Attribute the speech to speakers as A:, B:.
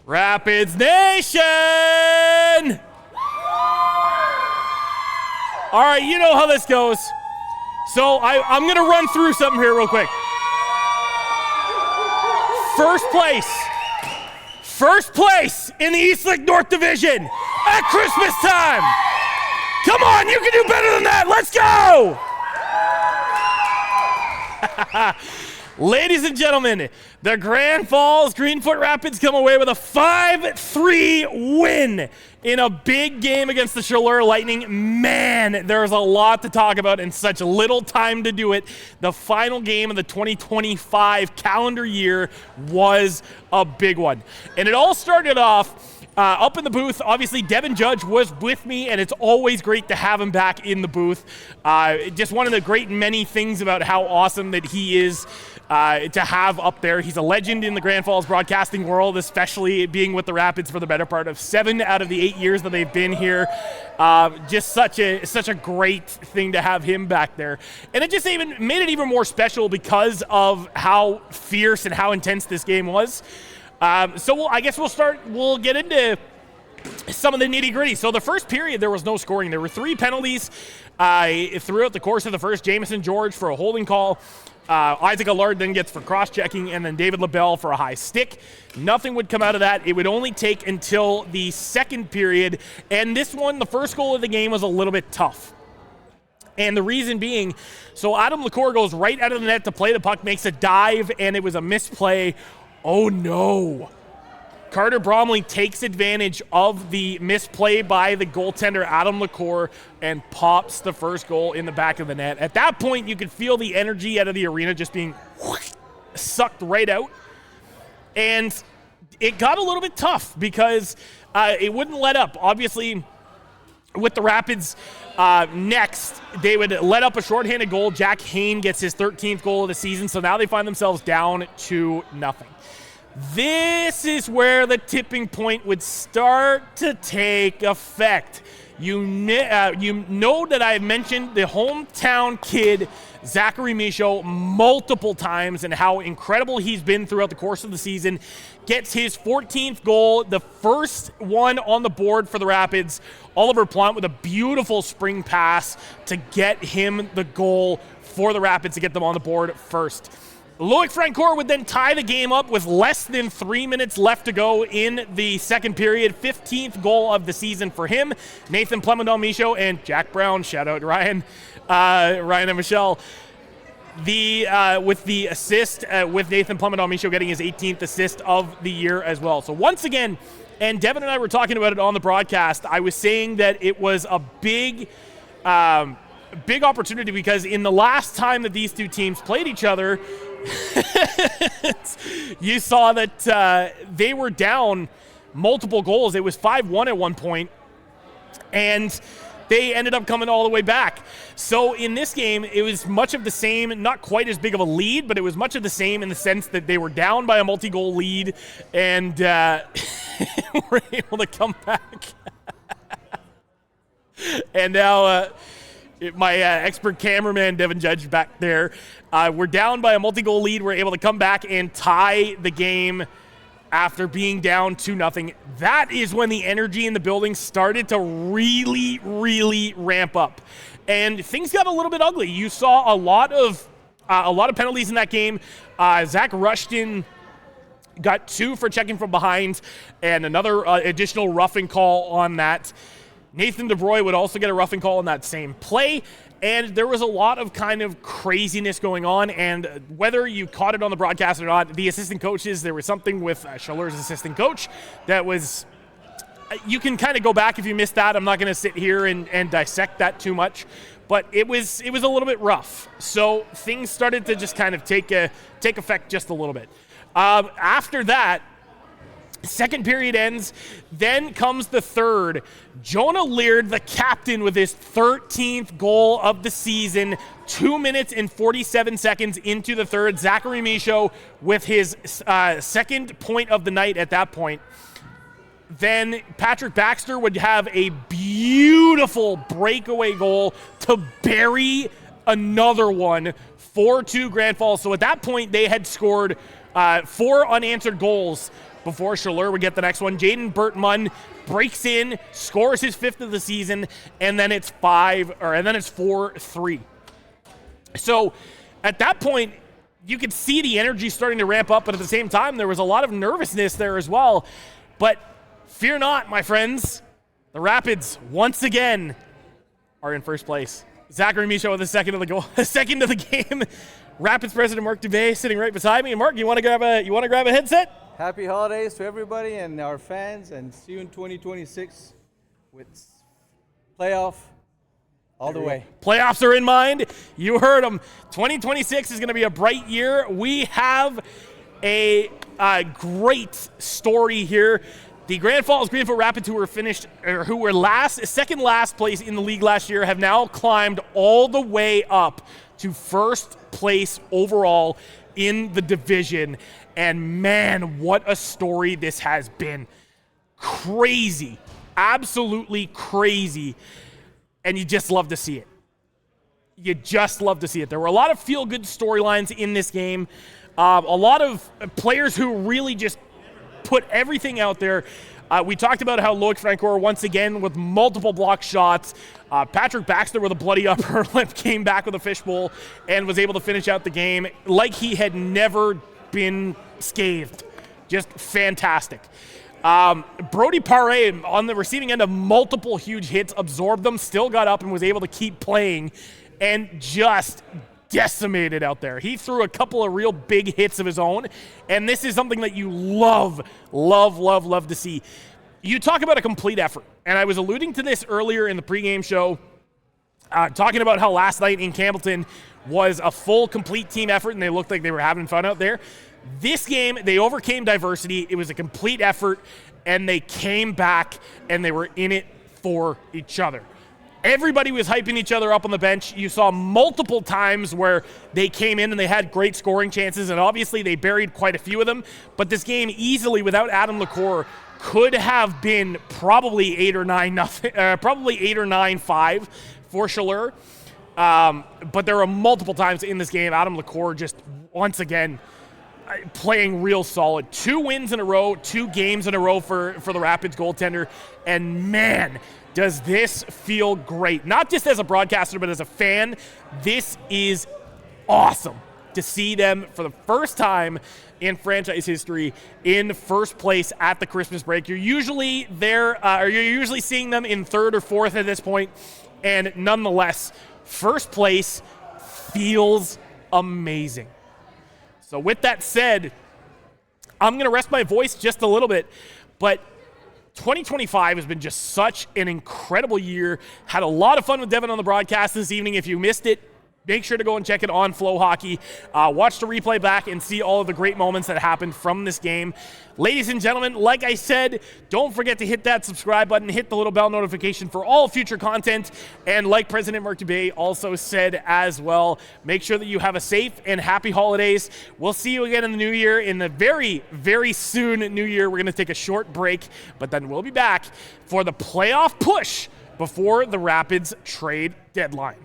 A: Rapids Nation! All right, you know how this goes. So I'm going to run through something here real quick. First place in the East Lake North Division at Christmas time. Come on, you can do better than that. Let's go. Ladies and gentlemen, the Grand Falls Greenfoot Rapids come away with a 5-3 win in a big game against the Chaleur Lightning. Man, there's a lot to talk about in such little time to do it. The final game of the 2025 calendar year was a big one. And it all started off up in the booth. Obviously, Devin Judge was with me, and it's always great to have him back in the booth. Just one of the great many things about how awesome that he is to have up there. He's a legend in the Grand Falls broadcasting world, especially being with the Rapids for the better part of 7 out of the 8 years that they've been here. Just such a great thing to have him back there. And it just even made it even more special because of how fierce and how intense this game was. I guess we'll get into some of the nitty gritty. So the first period, there was no scoring. There were 3 penalties throughout the course of the first. Jamison George for a holding call. Isaac Allard then gets for cross-checking, and then David LaBelle for a high stick. Nothing would come out of that. It would only take until the second period, and this one, the first goal of the game, was a little bit tough. And the reason being, so Adam LaCour goes right out of the net to play the puck, makes a dive, and it was a misplay. Oh no. Carter Bromley takes advantage of the misplay by the goaltender, Adam LaCour, and pops the first goal in the back of the net. At that point, you could feel the energy out of the arena just being sucked right out. And it got a little bit tough because it wouldn't let up. Obviously, with the Rapids next, they would let up a shorthanded goal. Jack Hain gets his 13th goal of the season, so now they find themselves down 2-0. This is where the tipping point would start to take effect. You know that I've mentioned the hometown kid, Zachary Michaud, multiple times and how incredible he's been throughout the course of the season. Gets his 14th goal, the first one on the board for the Rapids. Oliver Plant with a beautiful spring pass to get him the goal for the Rapids to get them on the board first. Loic Francoeur would then tie the game up with less than 3 minutes left to go in the second period. 15th goal of the season for him. Nathan Plemondon-Michaud and Jack Brown, shout out Ryan and Michelle. With the assist, with Nathan Plemondon-Michaud getting his 18th assist of the year as well. So once again, and Devin and I were talking about it on the broadcast, I was saying that it was a big opportunity because in the last time that these two teams played each other, you saw that they were down multiple goals. It was 5-1 at one point, and they ended up coming all the way back. So in this game, it was much of the same, not quite as big of a lead, but it was much of the same in the sense that they were down by a multi-goal lead and were able to come back. And now my expert cameraman, Devin Judge, back there. We're down by a multi-goal lead. We're able to come back and tie the game after being down 2-0. That is when the energy in the building started to really, really ramp up. And things got a little bit ugly. You saw a lot of penalties in that game. Zach Rushton got 2 for checking from behind and another additional roughing call on that. Nathan DeBroy would also get a roughing call on that same play, and there was a lot of kind of craziness going on, and whether you caught it on the broadcast or not, the assistant coaches, there was something with Chaleur's assistant coach that was, you can kind of go back if you missed that. I'm not going to sit here and dissect that too much, but it was a little bit rough. So things started to just kind of take effect just a little bit. After that, second period ends, then comes the third. Jonah Leard, the captain, with his 13th goal of the season, 2 minutes and 47 seconds into the third. Zachary Michaud with his second point of the night at that point. Then Patrick Baxter would have a beautiful breakaway goal to bury another one, 4-2 Grand Falls. So at that point, they had scored 4 unanswered goals before Chaleur would get the next one. Jaden Burtman breaks in, scores his 5th of the season, and then it's 4-3. So at that point, you could see the energy starting to ramp up, but at the same time, there was a lot of nervousness there as well. But fear not, my friends. The Rapids, once again, are in first place. Zachary Michaud with the second of the game. Rapids president Mark Dubé sitting right beside me. And Mark, you want to grab a headset?
B: Happy holidays to everybody and our fans, and see you in 2026 with playoff all the way.
A: Playoffs are in mind. You heard them. 2026 is going to be a bright year. We have a great story here. The Grand Falls Greenfoot Rapids, who were second last place in the league last year, have now climbed all the way up to first place overall in the division. And man, what a story this has been. Crazy. Absolutely crazy. And you just love to see it. You just love to see it. There were a lot of feel-good storylines in this game. A lot of players who really just put everything out there. We talked about how Loic Francoeur, once again, with multiple block shots. Patrick Baxter with a bloody upper lip came back with a fishbowl and was able to finish out the game like he had never been scathed. Just fantastic. Brody Paré, on the receiving end of multiple huge hits, absorbed them, still got up and was able to keep playing, and just decimated out there. He threw a couple of real big hits of his own, and this is something that you love to see. You talk about a complete effort, and I was alluding to this earlier in the pregame show, talking about how last night in Campbellton was a full, complete team effort, and they looked like they were having fun out there. This game, they overcame diversity. It was a complete effort, and they came back, and they were in it for each other. Everybody was hyping each other up on the bench. You saw multiple times where they came in and they had great scoring chances, and obviously they buried quite a few of them. But this game easily, without Adam LaCour, could have been probably 8 or 9-5 for Chaleur. But there were multiple times in this game, Adam LaCour just once again playing real solid. 2 wins in a row, 2 games in a row for the Rapids goaltender, and man, does this feel great. Not just as a broadcaster, but as a fan. This is awesome to see them for the first time in franchise history in first place at the Christmas break. You're usually you're usually seeing them in 3rd or 4th at this point, and nonetheless, first place feels amazing. So with that said, I'm going to rest my voice just a little bit, but 2025 has been just such an incredible year. Had a lot of fun with Devin on the broadcast this evening. If you missed it, make sure to go and check it on Flow Hockey. Watch the replay back and see all of the great moments that happened from this game. Ladies and gentlemen, like I said, don't forget to hit that subscribe button, hit the little bell notification for all future content. And like President Mark Dubé also said as well, make sure that you have a safe and happy holidays. We'll see you again in the new year. In the very, very soon new year, we're going to take a short break, but then we'll be back for the playoff push before the Rapids trade deadline.